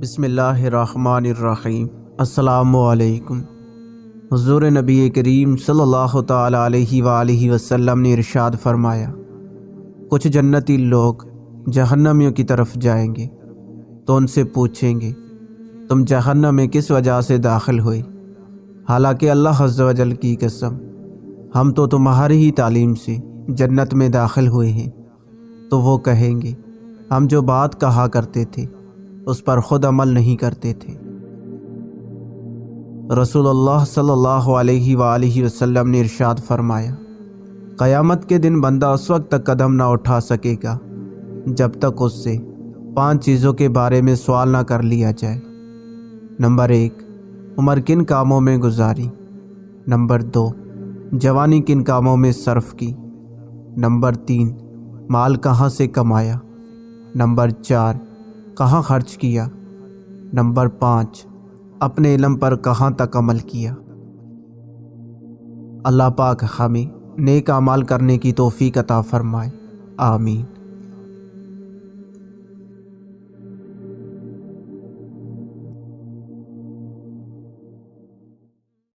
بسم اللہ الرحمن الرحیم۔ السلام علیکم۔ حضور نبی کریم صلی اللہ تعالی علیہ وآلہ وسلم نے ارشاد فرمایا، کچھ جنتی لوگ جہنمیوں کی طرف جائیں گے تو ان سے پوچھیں گے تم جہنم میں کس وجہ سے داخل ہوئے؟ حالانکہ اللہ عز و جل کی قسم ہم تو تمہاری ہی تعلیم سے جنت میں داخل ہوئے ہیں۔ تو وہ کہیں گے ہم جو بات کہا کرتے تھے اس پر خود عمل نہیں کرتے تھے۔ رسول اللہ صلی اللہ علیہ وآلہ وسلم نے ارشاد فرمایا، قیامت کے دن بندہ اس وقت تک قدم نہ اٹھا سکے گا جب تک اس سے 5 چیزوں کے بارے میں سوال نہ کر لیا جائے۔ نمبر 1، عمر کن کاموں میں گزاری۔ نمبر 2، جوانی کن کاموں میں صرف کی۔ نمبر 3، مال کہاں سے کمایا۔ نمبر 4، کہاں خرچ کیا۔ نمبر 5، اپنے علم پر کہاں تک عمل کیا۔ اللہ پاک ہمیں نیک اعمال کرنے کی توفیق عطا فرمائے، آمین۔